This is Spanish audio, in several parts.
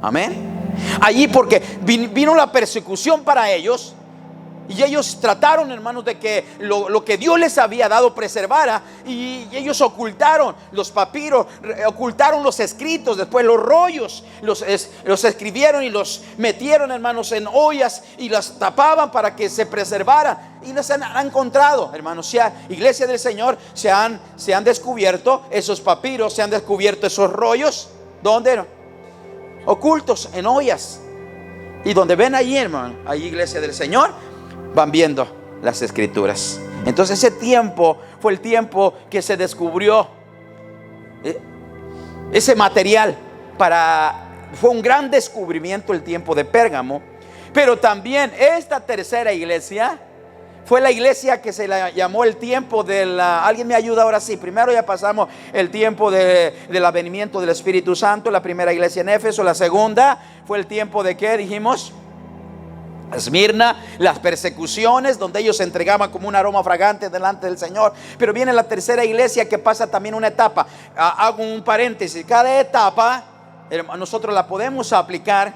Amén. Allí porque vino la persecución para ellos. Y ellos trataron, hermanos, de que lo que Dios les había dado preservara. Y ellos ocultaron los papiros, ocultaron los escritos, después los rollos, los escribieron y los metieron, hermanos, en ollas y las tapaban para que se preservaran. Y les han encontrado, hermanos, iglesia del Señor, se han descubierto esos papiros, se han descubierto esos rollos. ¿Dónde? Ocultos en ollas. Y donde ven allí, hermano, allí iglesia del Señor, van viendo las escrituras. Entonces ese tiempo fue el tiempo que se descubrió ese material. Fue un gran descubrimiento el tiempo de Pérgamo. Pero también esta tercera iglesia fue la iglesia que se la llamó el tiempo alguien me ayuda ahora sí. Primero ya pasamos el tiempo del avenimiento del Espíritu Santo, la primera iglesia en Éfeso. La segunda fue el tiempo de ¿qué dijimos? Esmirna, las persecuciones, donde ellos se entregaban como un aroma fragante delante del Señor. Pero viene la tercera iglesia, que pasa también una etapa. Hago un paréntesis. Cada etapa nosotros la podemos aplicar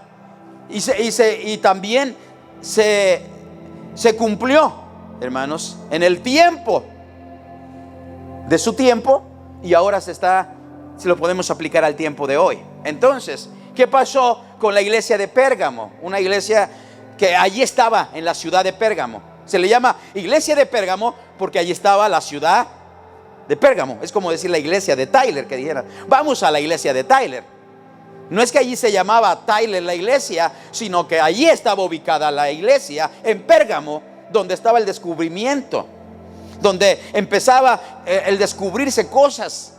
y también se cumplió, hermanos, en el tiempo de su tiempo, y ahora se lo podemos aplicar al tiempo de hoy. Entonces, ¿qué pasó con la iglesia de Pérgamo? Una iglesia que allí estaba en la ciudad de Pérgamo. Se le llama iglesia de Pérgamo porque allí estaba la ciudad de Pérgamo. Es como decir la iglesia de Tyler, que dijeran, vamos a la iglesia de Tyler. No es que allí se llamaba Tyler la iglesia, sino que allí estaba ubicada la iglesia en Pérgamo, donde estaba el descubrimiento, donde empezaba el descubrirse cosas.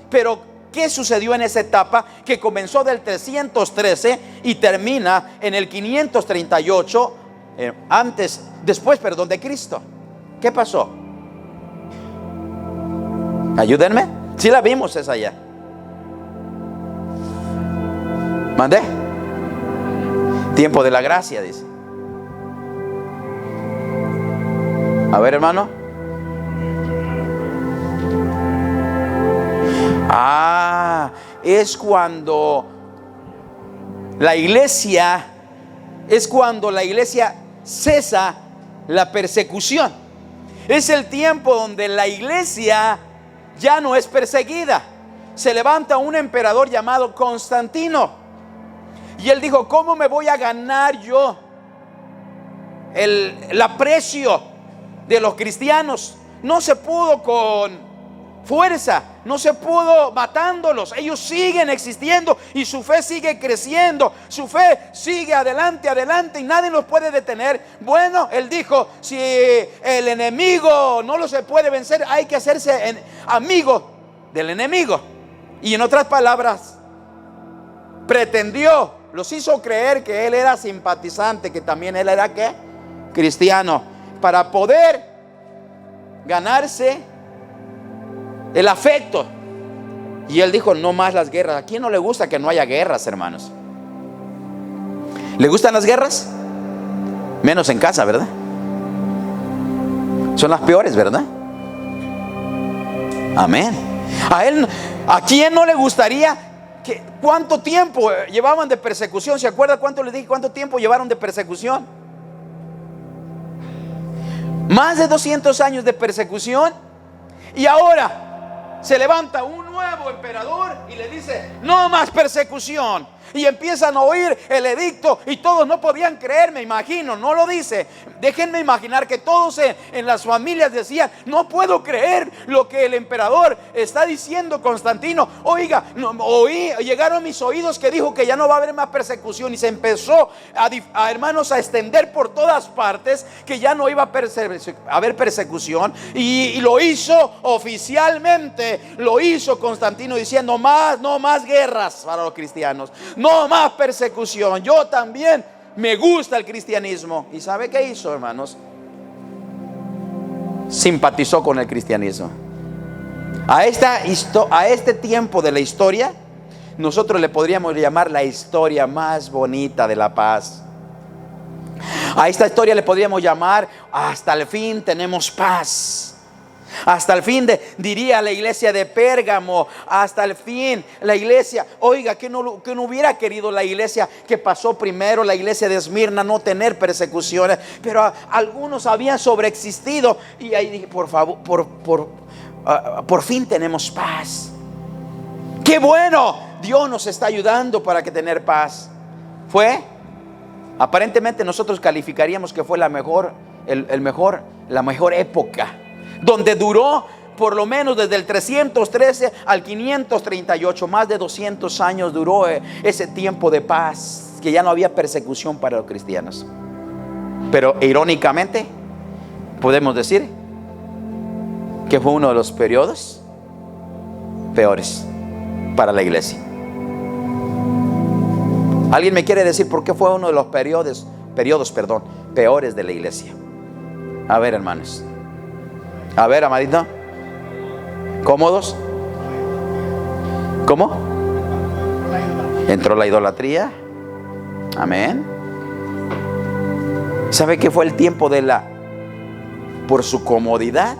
Pero ¿qué sucedió en esa etapa que comenzó del 313 y termina en el 538 después de Cristo? ¿Qué pasó? Ayúdenme. Sí la vimos esa ya. ¿Mandé? Tiempo de la gracia, dice. A ver, hermano. Es cuando la iglesia cesa la persecución. Es el tiempo donde la iglesia ya no es perseguida. Se levanta un emperador llamado Constantino, y él dijo: ¿cómo me voy a ganar yo el aprecio de los cristianos? No se pudo con fuerza, no se pudo matándolos. Ellos siguen existiendo y su fe sigue creciendo, su fe sigue adelante y nadie los puede detener. Bueno, él dijo: si el enemigo no lo se puede vencer, hay que hacerse amigo del enemigo. Y en otras palabras, los hizo creer que él era simpatizante, que también él era ¿qué? Cristiano, para poder ganarse el afecto. Y él dijo: no más las guerras. ¿A quién no le gusta que no haya guerras, hermanos? ¿Le gustan las guerras? Menos en casa, ¿verdad? Son las peores, ¿verdad? Amén. ¿A quién no le gustaría cuánto tiempo llevaban de persecución? ¿Se acuerda cuánto les dije? ¿Cuánto tiempo llevaron de persecución? Más de 200 años de persecución. Y ahora se levanta un nuevo emperador y le dice: no más persecución. Y empiezan a oír el edicto y todos no podían creer, me imagino, no lo dice. Déjenme imaginar que todos en las familias decían: no puedo creer lo que el emperador está diciendo, Constantino. Oiga, llegaron a mis oídos que dijo que ya no va a haber más persecución. Y se empezó a hermanos, a extender por todas partes que ya no iba a haber persecución. Y lo hizo oficialmente, lo hizo Constantino, diciendo: no más guerras para los cristianos, no más persecución. Yo también me gusta el cristianismo. ¿Y sabe qué hizo, hermanos? Simpatizó con el cristianismo. A este tiempo de la historia, nosotros le podríamos llamar la historia más bonita de la paz. A esta historia le podríamos llamar: hasta el fin tenemos paz. Hasta el fin diría la iglesia de Pérgamo, hasta el fin la iglesia, oiga, que no hubiera querido la iglesia que pasó primero, la iglesia de Esmirna, no tener persecuciones, pero algunos habían sobreexistido y ahí dije, por favor, por fin tenemos paz. Qué bueno, Dios nos está ayudando para que tener paz. Aparentemente nosotros calificaríamos que fue la mejor época, donde duró por lo menos desde el 313 al 538, más de 200 años duró ese tiempo de paz, que ya no había persecución para los cristianos. Pero irónicamente podemos decir que fue uno de los periodos peores para la iglesia. ¿Alguien me quiere decir por qué fue uno de los periodos peores de la iglesia? A ver, hermanos. A ver, amadito. ¿Cómodos? ¿Cómo? Entró la idolatría. Amén. ¿Sabe qué fue el tiempo por su comodidad?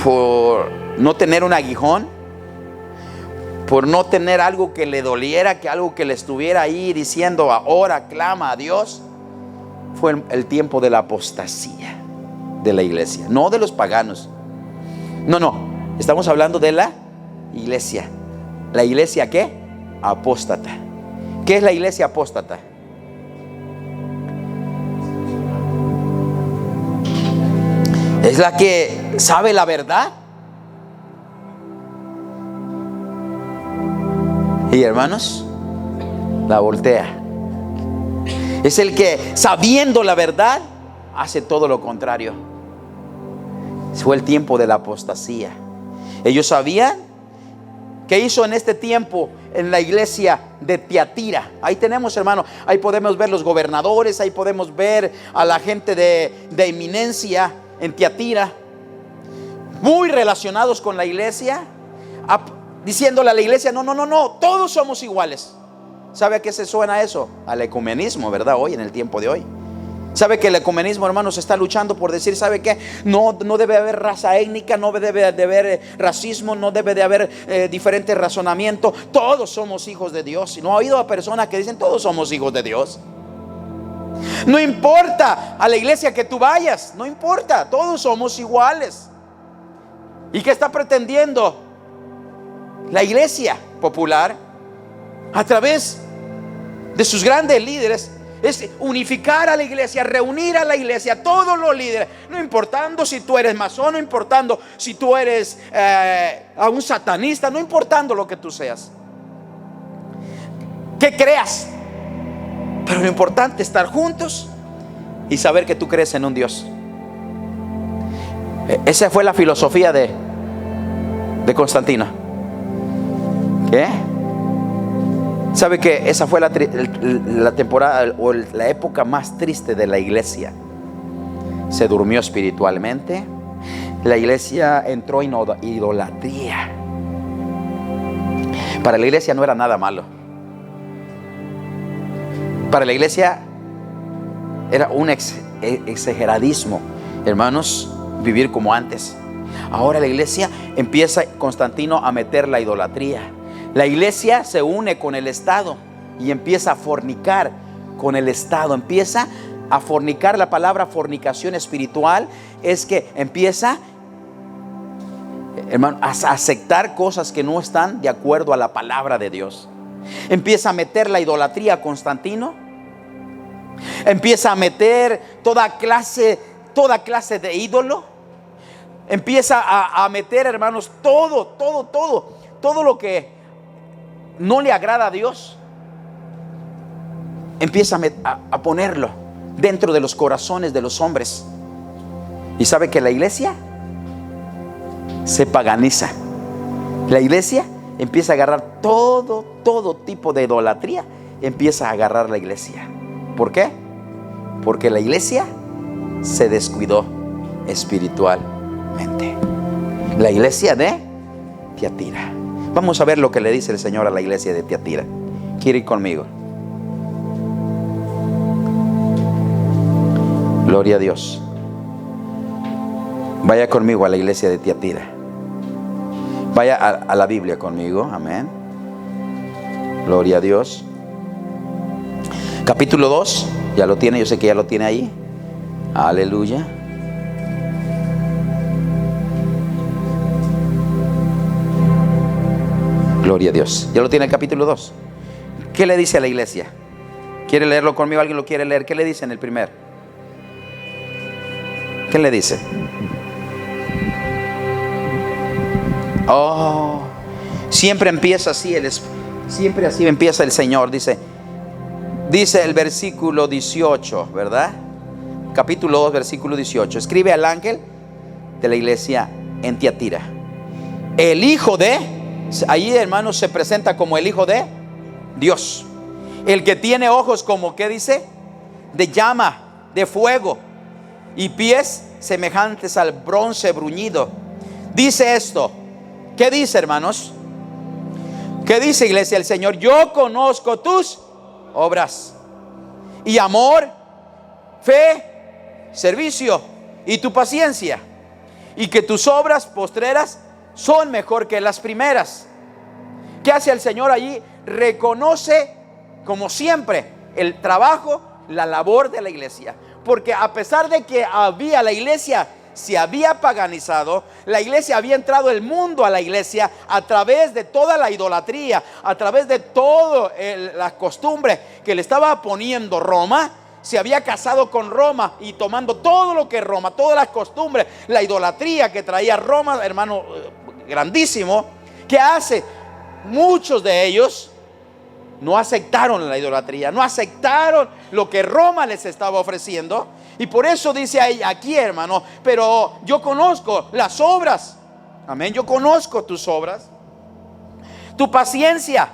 Por no tener un aguijón, por no tener algo que le doliera, que algo que le estuviera ahí diciendo ahora clama a Dios. Fue el tiempo de la apostasía de la iglesia, no de los paganos. No, estamos hablando de la iglesia. ¿La iglesia qué? Apóstata. ¿Qué es la iglesia apóstata? Es la que sabe la verdad. Y hermanos, la voltea. Es el que, sabiendo la verdad, hace todo lo contrario. Fue el tiempo de la apostasía. Ellos sabían qué hizo en este tiempo en la iglesia de Tiatira. Ahí tenemos, hermano, ahí podemos ver los gobernadores, ahí podemos ver a la gente de eminencia en Tiatira, muy relacionados con la iglesia, diciéndole a la iglesia, no, todos somos iguales. ¿Sabe a qué se suena eso? Al ecumenismo, ¿verdad? Hoy, en el tiempo de hoy. ¿Sabe que el ecumenismo, hermanos, está luchando por decir, ¿sabe qué? No debe haber raza étnica, no debe de haber racismo, no debe de haber diferente razonamiento. Todos somos hijos de Dios. Y no ha oído a personas que dicen, todos somos hijos de Dios. No importa a la iglesia que tú vayas, no importa, todos somos iguales. ¿Y qué está pretendiendo la iglesia popular a través de sus grandes líderes? Es unificar a la iglesia, reunir a la iglesia, todos los líderes, no importando si tú eres masón, no importando si tú eres un satanista, no importando lo que tú seas, que creas, pero lo importante es estar juntos y saber que tú crees en un Dios. Esa fue la filosofía de Constantino. ¿Qué? ¿Sabe que esa fue la temporada o la época más triste de la iglesia? Se durmió espiritualmente. La iglesia entró en idolatría. Para la iglesia no era nada malo. Para la iglesia era un exageradismo, hermanos, vivir como antes. Ahora la iglesia empieza, Constantino, a meter la idolatría. La iglesia se une con el Estado y empieza a fornicar con el Estado. Empieza a fornicar. La palabra fornicación espiritual es que empieza, hermano, a aceptar cosas que no están de acuerdo a la palabra de Dios. Empieza a meter la idolatría a Constantino. Empieza a meter toda clase de ídolo. Empieza a meter, hermanos, todo lo que no le agrada a Dios. Empieza a ponerlo dentro de los corazones de los hombres. Y sabe que la iglesia se paganiza. La iglesia empieza a agarrar todo tipo de idolatría. Empieza a agarrar la iglesia. ¿Por qué? Porque la iglesia se descuidó espiritualmente. La iglesia de Tiatira. Vamos a ver lo que le dice el Señor a la iglesia de Tiatira. ¿Quiere ir conmigo? Gloria a Dios. Vaya conmigo a la iglesia de Tiatira. Vaya a la Biblia conmigo. Amén. Gloria a Dios. Capítulo 2. Ya lo tiene, yo sé que ya lo tiene ahí. Aleluya. Gloria a Dios. Ya lo tiene el capítulo 2. ¿Qué le dice a la iglesia? ¿Quiere leerlo conmigo? ¿Alguien lo quiere leer? ¿Qué le dice en el primer? ¿Qué le dice? Oh, siempre empieza así, siempre así empieza el Señor. Dice el versículo 18, ¿verdad? Capítulo 2, versículo 18. Escribe al ángel de la iglesia en Tiatira. El Hijo de, ahí hermanos se presenta como el Hijo de Dios. El que tiene ojos como, ¿qué dice? De llama, de fuego, y pies semejantes al bronce bruñido. Dice esto. ¿Qué dice, hermanos? ¿Qué dice, iglesia del Señor? Yo conozco tus obras y amor, fe, servicio y tu paciencia, y que tus obras postreras son mejor que las primeras. ¿Qué hace el Señor allí? Reconoce, como siempre, el trabajo, la labor de la iglesia. Porque a pesar de que la iglesia se había paganizado, la iglesia había entrado el mundo a la iglesia a través de toda la idolatría, a través de toda la costumbre que le estaba poniendo Roma. Se había casado con Roma y tomando todo lo que Roma, todas las costumbres, la idolatría que traía Roma, hermano, grandísimo. ¿Qué hace? Muchos de ellos no aceptaron la idolatría, no aceptaron lo que Roma les estaba ofreciendo. Y por eso dice aquí, hermano, pero yo conozco las obras. Amén. Yo conozco tus obras, tu paciencia.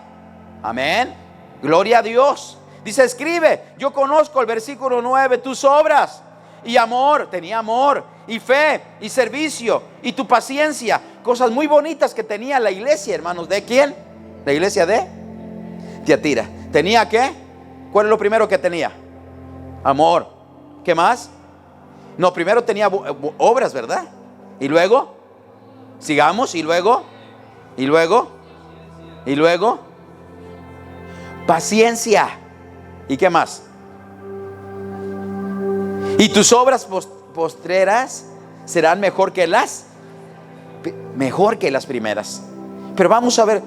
Amén. Gloria a Dios. Dice, escribe, yo conozco el versículo 9, tus obras y amor. Tenía amor y fe y servicio y tu paciencia. Cosas muy bonitas que tenía la iglesia, hermanos. ¿De quién? La iglesia de Tiatira. ¿Tenía qué? ¿Cuál es lo primero que tenía? Amor. ¿Qué más? No, primero tenía obras, ¿verdad? Y luego, sigamos, y luego, paciencia. ¿Y qué más? Y tus obras postreras serán mejor que las primeras. Pero vamos a ver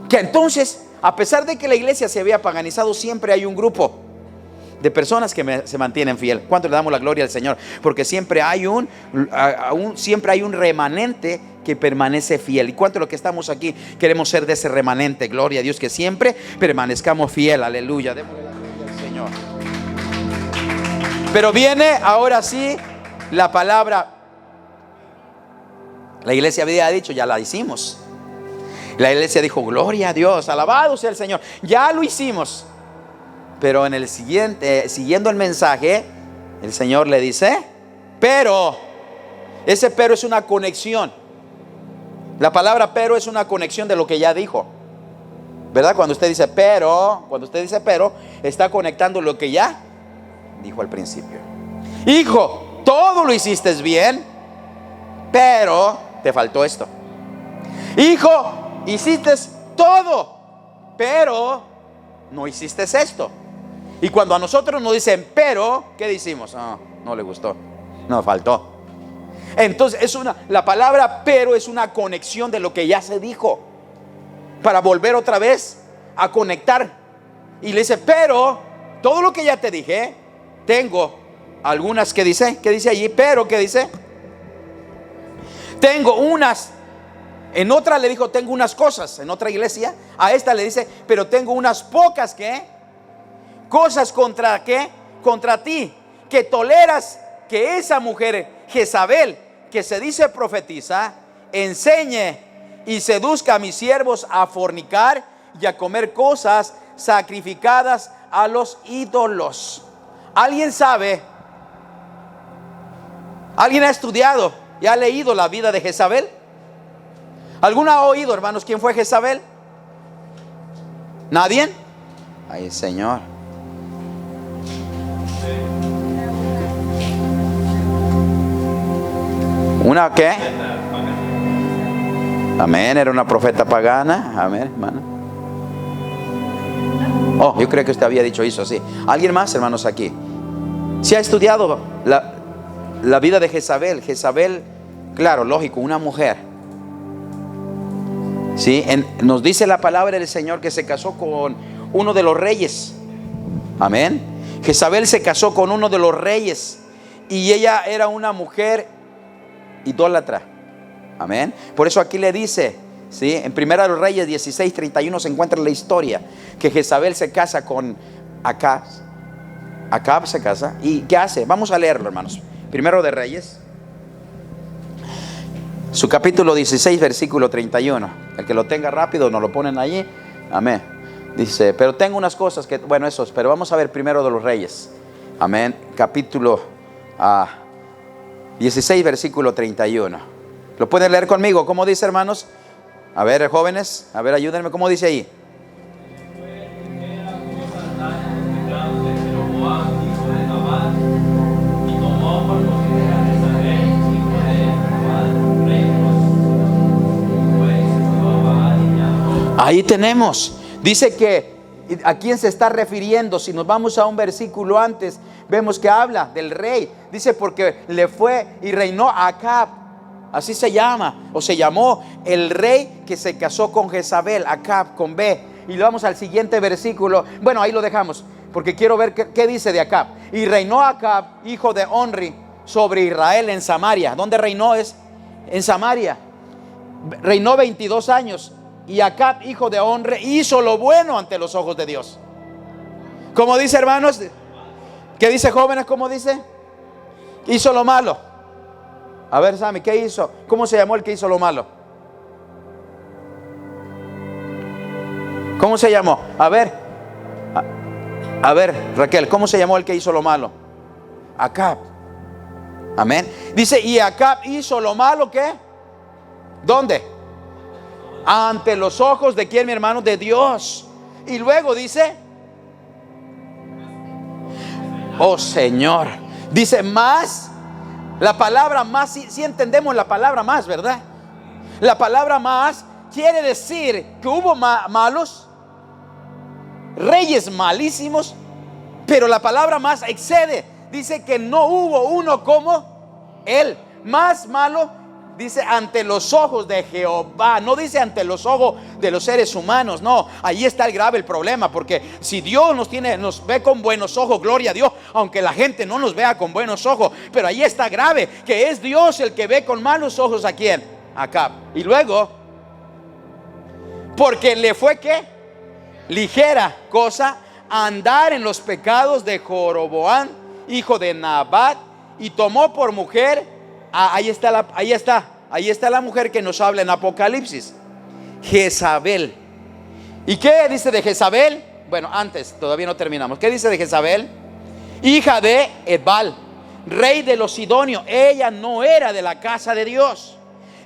que entonces, a pesar de que la iglesia se había paganizado, siempre hay un grupo de personas que se mantienen fiel. ¿Cuánto le damos la gloria al Señor? Porque siempre hay un remanente que permanece fiel. ¿Y cuánto de lo que estamos aquí queremos ser de ese remanente? Gloria a Dios, que siempre permanezcamos fiel. Aleluya. Démosle la gloria al Señor. Pero viene ahora sí la palabra. La iglesia había dicho, ya la hicimos. La iglesia dijo, gloria a Dios, alabado sea el Señor. Ya lo hicimos. Pero en el siguiente, siguiendo el mensaje, el Señor le dice, pero, ese pero es una conexión. La palabra pero es una conexión de lo que ya dijo, ¿verdad? Cuando usted dice pero, está conectando lo que ya dijo al principio. Hijo, todo lo hiciste bien, pero te faltó esto. Hijo, hiciste todo, pero no hiciste esto. Y cuando a nosotros nos dicen pero, ¿qué decimos? No le gustó, no, faltó. Entonces la palabra pero es una conexión de lo que ya se dijo, para volver otra vez a conectar. Y le dice, pero todo lo que ya te dije, tengo algunas que dice, ¿qué dice allí? Pero, ¿qué dice? Tengo unas. En otra le dijo, tengo unas cosas. En otra iglesia, a esta le dice, pero tengo unas pocas cosas contra ti, que toleras que esa mujer Jezabel, que se dice profetiza, enseñe y seduzca a mis siervos a fornicar y a comer cosas sacrificadas a los ídolos. ¿Alguien sabe? ¿Alguien ha estudiado y ha leído la vida de Jezabel? ¿Alguno ha oído, hermanos, quién fue Jezabel? ¿Nadie? Ay, Señor. ¿Una qué? Amén, era una profeta pagana. Amén, hermano. Oh, yo creo que usted había dicho eso, sí. ¿Alguien más, hermanos, aquí? Si ha estudiado la vida de Jezabel. Jezabel, claro, lógico, una mujer. Sí, nos dice la palabra del Señor que se casó con uno de los reyes. Amén. Jezabel se casó con uno de los reyes y ella era una mujer idólatra. Amén. Por eso aquí le dice, ¿sí? En Primera de los Reyes 16:31 se encuentra la historia que Jezabel se casa con Acab. Acab se casa. ¿Y qué hace? Vamos a leerlo, hermanos. Primero de Reyes, su capítulo 16, versículo 31. El que lo tenga rápido nos lo ponen allí. Amén. Dice, pero tengo unas cosas que, bueno, esos, pero vamos a ver primero de los Reyes. Amén. Capítulo 16, versículo 31. ¿Lo pueden leer conmigo? ¿Cómo dice, hermanos? A ver, jóvenes, a ver, ayúdenme. ¿Cómo dice ahí? Ahí tenemos. Dice que ¿a quién se está refiriendo? Si nos vamos a un versículo antes, vemos que habla del rey. Dice porque le fue y reinó Acab. Así se llama, o se llamó el rey que se casó con Jezabel, Acab con B. Y vamos al siguiente versículo. Bueno, ahí lo dejamos, porque quiero ver qué dice de Acab. Y reinó Acab, hijo de Onri, sobre Israel en Samaria. ¿Dónde reinó? Es en Samaria. Reinó 22 años. Y Acab, hijo de Onri, hizo lo bueno ante los ojos de Dios. ¿Cómo dice, hermanos? ¿Qué dice, jóvenes? ¿Cómo dice? Hizo lo malo. A ver, Sammy, ¿qué hizo? ¿Cómo se llamó el que hizo lo malo? ¿Cómo se llamó? A ver, Raquel, ¿cómo se llamó el que hizo lo malo? Acab. Amén. Dice, y Acab hizo lo malo, ¿qué? ¿Dónde? Ante los ojos de quién, mi hermano, de Dios. Y luego dice, oh Señor, dice más. La palabra más, si entendemos la palabra más, ¿verdad? La palabra más quiere decir que hubo malos, reyes malísimos, pero la palabra más excede. Dice que no hubo uno como él, más malo. Dice ante los ojos de Jehová, no dice ante los ojos de los seres humanos. No, ahí está el grave problema, porque si Dios nos ve con buenos ojos, gloria a Dios, aunque la gente no nos vea con buenos ojos, pero ahí está grave, que es Dios el que ve con malos ojos a quién, a Acab. Y luego, porque le fue ¿qué? Ligera cosa andar en los pecados de Jeroboam, hijo de Nabat, y tomó por mujer. Ahí está la mujer que nos habla en Apocalipsis, Jezabel. ¿Y qué dice de Jezabel? Bueno, antes, todavía no terminamos. ¿Qué dice de Jezabel? Hija de Ebal, rey de los sidonios. Ella no era de la casa de Dios.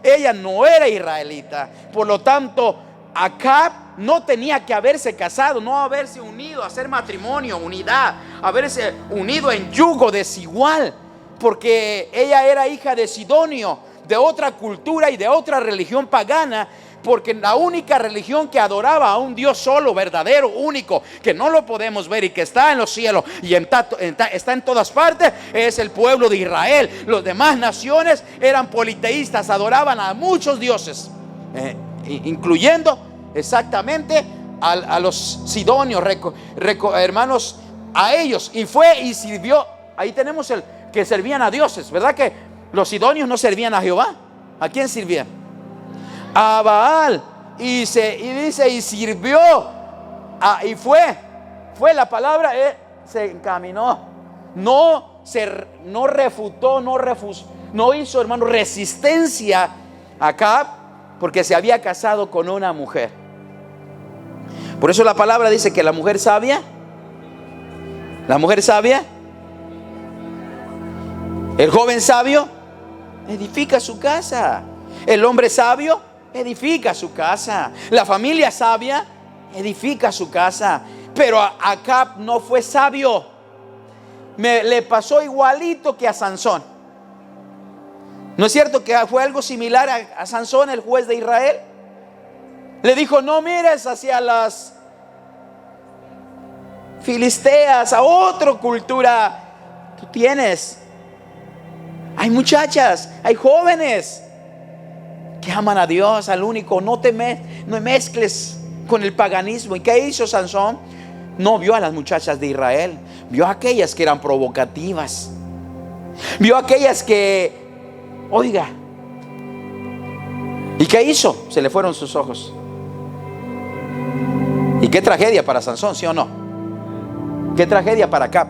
Ella no era israelita. Por lo tanto, Acab no tenía que haberse casado, no haberse unido, hacer matrimonio, unidad, haberse unido en yugo desigual. Porque ella era hija de Sidonio, de otra cultura y de otra religión pagana, porque la única religión que adoraba a un Dios solo, verdadero, único, que no lo podemos ver y que está en los cielos y está en todas partes, es el pueblo de Israel. Las demás naciones eran politeístas, adoraban a muchos dioses, incluyendo exactamente a los sidonios, hermanos, a ellos. Y fue y sirvió. Ahí tenemos el que servían a dioses, ¿verdad? Que los sidonios no servían a Jehová. ¿A quién servían? A Baal. Y dice, y sirvió. Y fue la palabra, se encaminó. No refutó, no hizo, hermano, resistencia a Acab, porque se había casado con una mujer. Por eso la palabra dice que la mujer sabia, el joven sabio edifica su casa. El hombre sabio edifica su casa. La familia sabia edifica su casa. Pero Acab no fue sabio. Le pasó igualito que a Sansón. ¿No es cierto que fue algo similar a Sansón, el juez de Israel? Le dijo: no mires hacia las filisteas, a otra cultura. Tú tienes, hay muchachas, hay jóvenes que aman a Dios, al único. No mezcles con el paganismo. ¿Y qué hizo Sansón? No vio a las muchachas de Israel, vio a aquellas que eran provocativas, vio a aquellas que, oiga, ¿y qué hizo? Se le fueron sus ojos. Y qué tragedia para Sansón, ¿sí o no? Qué tragedia para Acab.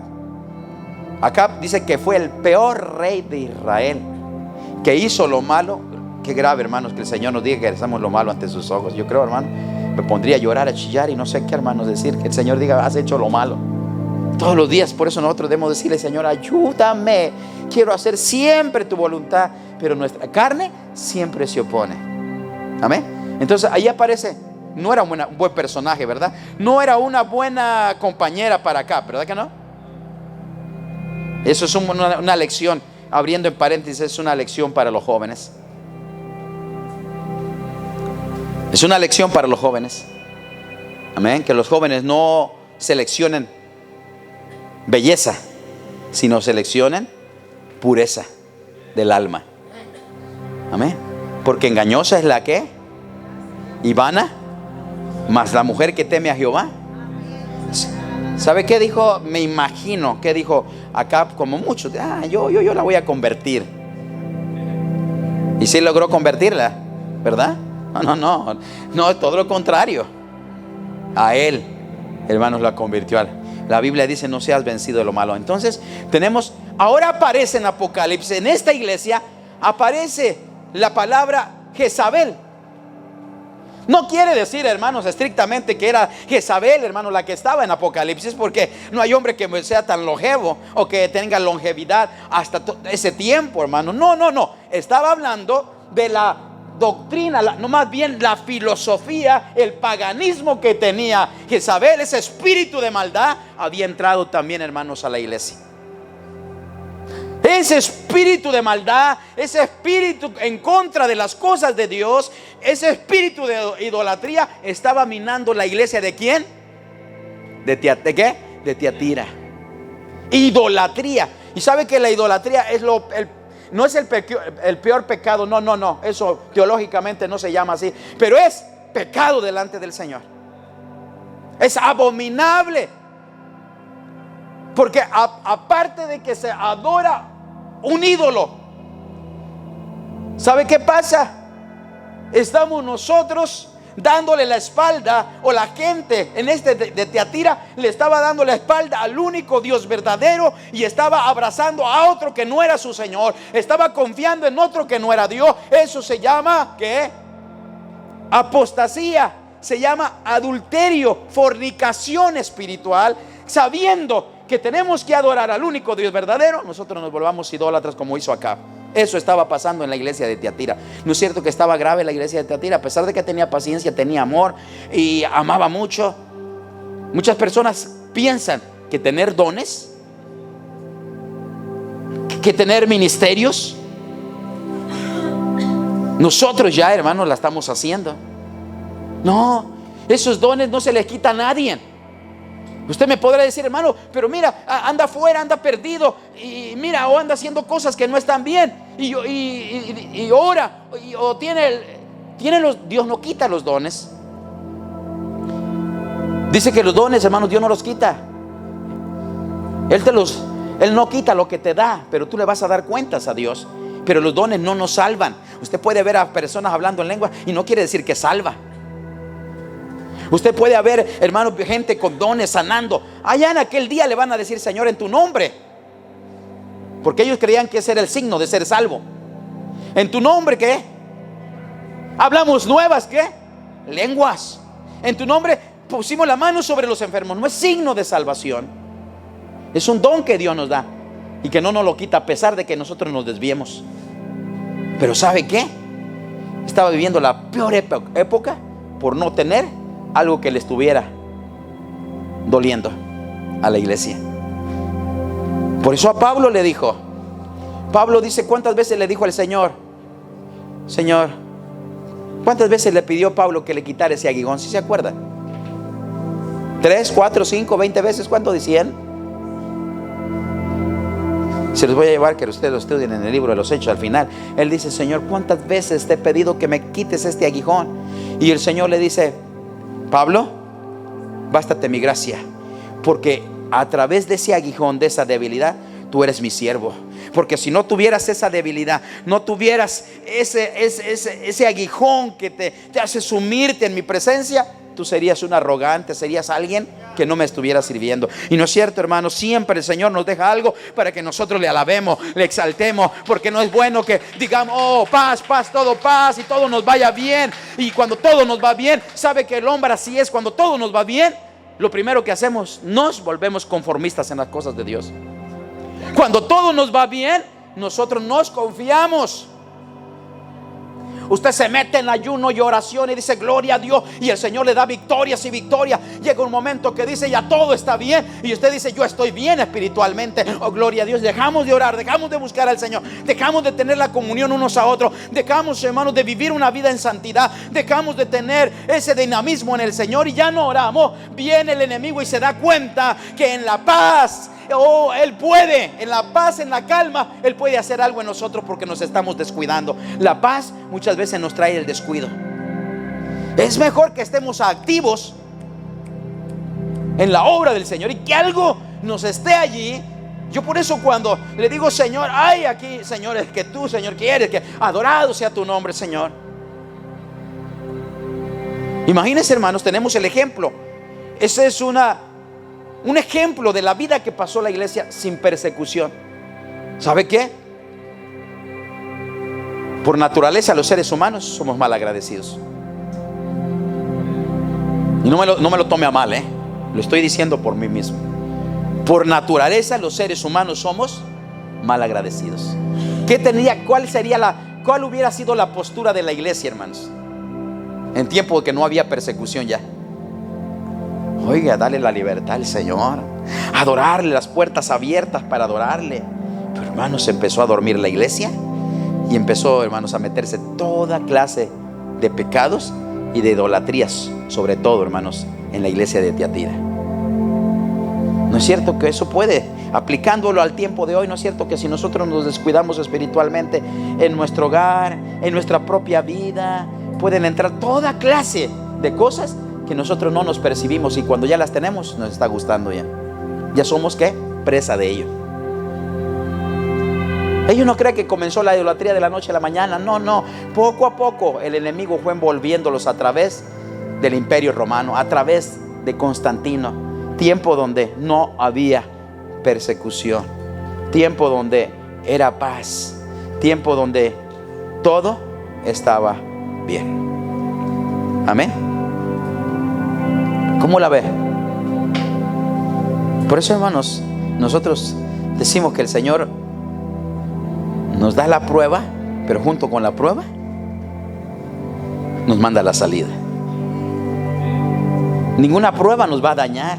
Acab dice que fue el peor rey de Israel, que hizo lo malo. Qué grave, hermanos, que el Señor nos diga que hacemos lo malo ante sus ojos. Yo creo, hermano, me pondría a llorar, a chillar y no sé qué, hermanos, decir que el Señor diga: has hecho lo malo. Todos los días. Por eso nosotros debemos decirle: Señor, ayúdame, quiero hacer siempre tu voluntad. Pero nuestra carne siempre se opone. Amén. Entonces ahí aparece. No era un buen personaje, ¿verdad? No era una buena compañera para acá, ¿verdad que no? Eso es una lección. Abriendo en paréntesis, es una lección para los jóvenes. Es una lección para los jóvenes. Amén. Que los jóvenes no seleccionen belleza, sino seleccionen pureza del alma. Amén. Porque engañosa es la que, y vana, mas la mujer que teme a Jehová. ¿Sabe qué dijo? Me imagino que dijo acá, como muchos: yo la voy a convertir. Y sí logró convertirla, ¿verdad? No, todo lo contrario. A él, hermanos, la convirtió. La Biblia dice: no seas vencido de lo malo. Entonces ahora aparece en Apocalipsis, en esta iglesia aparece la palabra Jezabel. No quiere decir, hermanos, estrictamente que era Jezabel, hermanos, la que estaba en Apocalipsis, porque no hay hombre que sea tan longevo o que tenga longevidad hasta ese tiempo, hermano. No. Estaba hablando de la doctrina, no, más bien la filosofía, el paganismo que tenía Jezabel. Ese espíritu de maldad había entrado también, hermanos, a la iglesia. Ese espíritu de maldad, ese espíritu en contra de las cosas de Dios, ese espíritu de idolatría estaba minando la iglesia. ¿De quién? ¿De qué? De Tiatira. Idolatría. Y sabe que la idolatría es no es el peor pecado. No. Eso teológicamente no se llama así. Pero es pecado delante del Señor. Es abominable. Porque aparte de que se adora un ídolo, ¿sabe qué pasa? Estamos nosotros dándole la espalda, o la gente en de Tiatira le estaba dando la espalda al único Dios verdadero, y estaba abrazando a otro que no era su Señor, estaba confiando en otro que no era Dios. Eso se llama, ¿qué? Apostasía, se llama adulterio, fornicación espiritual. Sabiendo que tenemos que adorar al único Dios verdadero, nosotros nos volvamos idólatras, como hizo Acab. Eso estaba pasando en la iglesia de Tiatira. ¿No es cierto que estaba grave la iglesia de Tiatira? A pesar de que tenía paciencia, tenía amor y amaba mucho. Muchas personas piensan que tener dones, que tener ministerios, nosotros ya, hermanos, la estamos haciendo. No, esos dones no se les quita a nadie. Usted me podrá decir: hermano, pero mira, anda afuera, anda perdido, y mira, o anda haciendo cosas que no están bien, y ora, o Dios no quita los dones. Dice que los dones, hermanos, Dios no los quita. Él no quita lo que te da, pero tú le vas a dar cuentas a Dios. Pero los dones no nos salvan. Usted puede ver a personas hablando en lengua y no quiere decir que salva. Usted puede haber, hermano, gente con dones sanando. Allá en aquel día le van a decir: Señor, en tu nombre. Porque ellos creían que ese era el signo de ser salvo. En tu nombre, ¿qué? Hablamos nuevas, ¿qué? Lenguas. En tu nombre pusimos la mano sobre los enfermos. No es signo de salvación. Es un don que Dios nos da y que no nos lo quita, a pesar de que nosotros nos desviemos. Pero ¿sabe qué? Estaba viviendo la peor época por no tener algo que le estuviera doliendo a la iglesia. Por eso a Pablo le dijo: Pablo dice, ¿cuántas veces le dijo al Señor? Señor, ¿cuántas veces le pidió Pablo que le quitara ese aguijón? ¿Sí se acuerda? 3, 4, 5, 20 veces. ¿Cuánto decían? Se los voy a llevar que ustedes lo estudien en el libro de los Hechos al final. Él dice, Señor, ¿cuántas veces te he pedido que me quites este aguijón? Y el Señor le dice, Pablo, bástate mi gracia, porque a través de ese aguijón, de esa debilidad, tú eres mi siervo. Porque si no tuvieras esa debilidad, no tuvieras ese aguijón que te hace sumirte en mi presencia, tú serías un arrogante, serías alguien que no me estuviera sirviendo. Y no es cierto, hermano, siempre el Señor nos deja algo para que nosotros le alabemos, le exaltemos, porque no es bueno que digamos, oh, paz, paz, todo paz, y todo nos vaya bien. Y cuando todo nos va bien, sabe que el hombre así es, cuando todo nos va bien, lo primero que hacemos, nos volvemos conformistas en las cosas de Dios. Cuando todo nos va bien, nosotros nos confiamos. Usted se mete en ayuno y oración y dice gloria a Dios, y el Señor le da victorias y victorias. Llega un momento que dice ya todo está bien, y usted dice yo estoy bien espiritualmente. Oh, gloria a Dios. Dejamos de orar, dejamos de buscar al Señor, dejamos de tener la comunión unos a otros, dejamos, hermanos, de vivir una vida en santidad, dejamos de tener ese dinamismo en el Señor y ya no oramos. Viene el enemigo y se da cuenta que en la paz, oh, Él puede, en la paz, en la calma, Él puede hacer algo en nosotros porque nos estamos descuidando. La paz muchas veces nos trae el descuido. Es mejor que estemos activos en la obra del Señor y que algo nos esté allí. Yo por eso cuando le digo, Señor, ay, aquí, Señor, es que tú, Señor, quieres que adorado sea tu nombre, Señor. Imagínense, hermanos, tenemos el ejemplo. Ese es un ejemplo de la vida que pasó la iglesia sin persecución. ¿Sabe qué? Por naturaleza los seres humanos somos mal agradecidos. Y no me lo tome a mal, lo estoy diciendo por mí mismo. Por naturaleza los seres humanos somos mal agradecidos. ¿Cuál hubiera sido la postura de la iglesia, hermanos, en tiempo de que no había persecución ya? Oiga, dale la libertad al Señor, adorarle, las puertas abiertas para adorarle. Pero, hermanos, empezó a dormir la iglesia y empezó, hermanos, a meterse toda clase de pecados y de idolatrías, sobre todo, hermanos, en la iglesia de Tiatira. ¿No es cierto que eso puede, aplicándolo al tiempo de hoy, no es cierto que si nosotros nos descuidamos espiritualmente en nuestro hogar, en nuestra propia vida, pueden entrar toda clase de cosas que nosotros no nos percibimos, y cuando ya las tenemos nos está gustando ya. Ya somos, ¿qué? Presa de ello. Ellos no creen que comenzó la idolatría de la noche a la mañana. No, poco a poco el enemigo fue envolviéndolos a través del imperio romano, a través de Constantino. Tiempo donde no había persecución, tiempo donde era paz, tiempo donde todo estaba bien. Amén. ¿Cómo la ve? Por eso, hermanos, nosotros decimos que el Señor nos da la prueba, pero junto con la prueba nos manda la salida. Ninguna prueba nos va a dañar,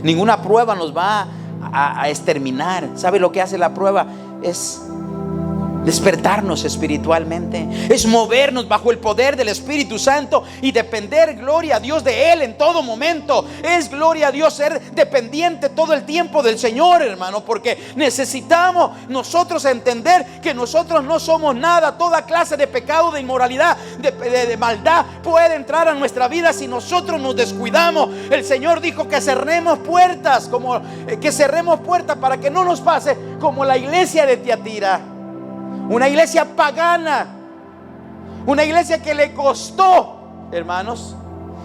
ninguna prueba nos va a exterminar. ¿Sabe lo que hace la prueba? Es despertarnos espiritualmente, es movernos bajo el poder del Espíritu Santo y depender, gloria a Dios, de Él en todo momento. Es, gloria a Dios, ser dependiente todo el tiempo del Señor, hermano, porque necesitamos nosotros entender que nosotros no somos nada. Toda clase de pecado, de inmoralidad, de maldad puede entrar a nuestra vida si nosotros nos descuidamos. El Señor dijo que cerremos puertas, para que no nos pase como la iglesia de Tiatira. Una iglesia pagana, una iglesia que le costó, hermanos.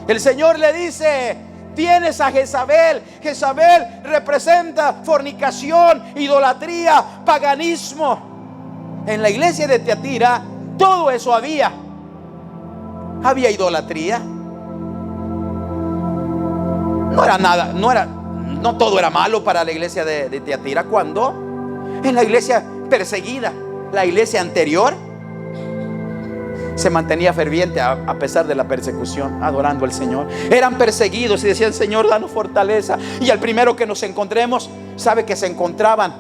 El Señor le dice: tienes a Jezabel. Jezabel representa fornicación, idolatría, paganismo. En la iglesia de Tiatira todo eso había. Había idolatría. No era nada, no todo era malo para la iglesia de Tiatira. Cuando en la iglesia perseguida, la iglesia anterior se mantenía ferviente a pesar de la persecución, adorando al Señor. Eran perseguidos y decían: Señor, danos fortaleza. Y al primero que nos encontremos, sabe que se encontraban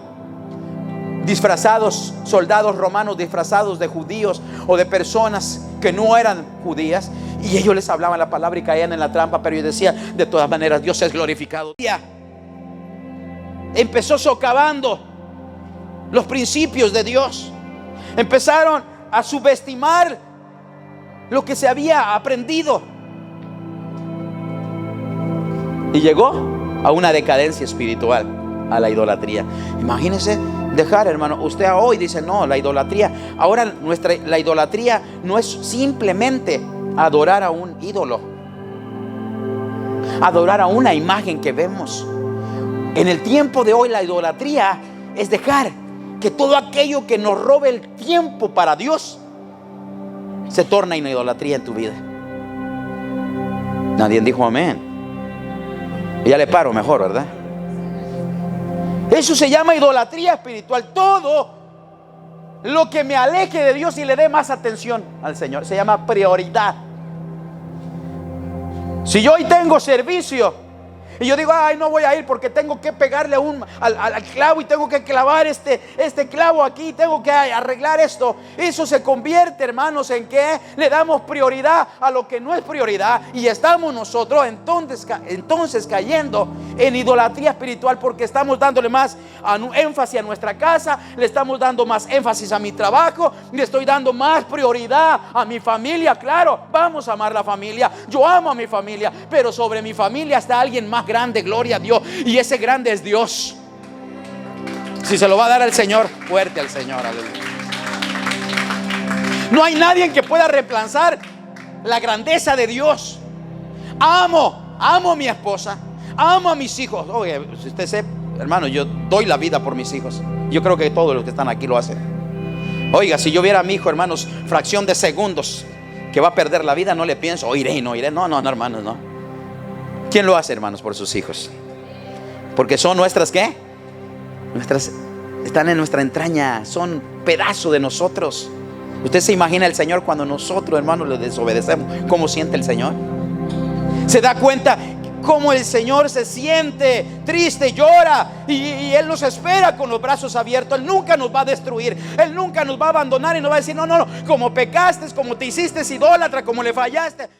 disfrazados, soldados romanos disfrazados de judíos o de personas que no eran judías, y ellos les hablaban la palabra y caían en la trampa. Pero yo decía, de todas maneras, Dios es glorificado. Empezó socavando los principios de Dios. Empezaron a subestimar lo que se había aprendido, y llegó a una decadencia espiritual, a la idolatría. Imagínense dejar, hermano, usted hoy dice, no, la idolatría, ahora la idolatría no es simplemente adorar a un ídolo, adorar a una imagen que vemos. En el tiempo de hoy, la idolatría es dejar que todo aquello que nos robe el tiempo para Dios se torna en idolatría en tu vida. Nadie dijo amén. Ya le paro mejor, ¿verdad? Eso se llama idolatría espiritual. Todo lo que me aleje de Dios y le dé más atención al Señor se llama prioridad. Si yo hoy tengo servicio y yo digo, ay, no voy a ir porque tengo que pegarle al clavo, y tengo que clavar este clavo aquí, tengo que arreglar esto. Eso se convierte, hermanos, en que le damos prioridad a lo que no es prioridad, y estamos nosotros entonces cayendo en idolatría espiritual, porque estamos dándole más énfasis a nuestra casa, le estamos dando más énfasis a mi trabajo, le estoy dando más prioridad a mi familia. Claro, vamos a amar la familia, yo amo a mi familia, pero sobre mi familia está alguien más grande, gloria a Dios, y ese grande es Dios. Si se lo va a dar al Señor, fuerte al Señor, aleluya. No hay nadie que pueda reemplazar la grandeza de Dios. Amo a mi esposa, amo a mis hijos. Oye, si usted sepa, hermano, yo doy la vida por mis hijos. Yo creo que todos los que están aquí lo hacen. Oiga, si yo viera a mi hijo, hermanos, fracción de segundos que va a perder la vida, no le pienso, iré. No, hermanos, no. ¿Quién lo hace, hermanos, por sus hijos? Porque son nuestras, ¿qué? Están en nuestra entraña, son pedazo de nosotros. ¿Usted se imagina el Señor cuando nosotros, hermanos, le desobedecemos? ¿Cómo siente el Señor? ¿Se da cuenta cómo el Señor se siente triste, llora, y Él nos espera con los brazos abiertos? Él nunca nos va a destruir, Él nunca nos va a abandonar y nos va a decir, no, como pecaste, como te hiciste idólatra, como le fallaste.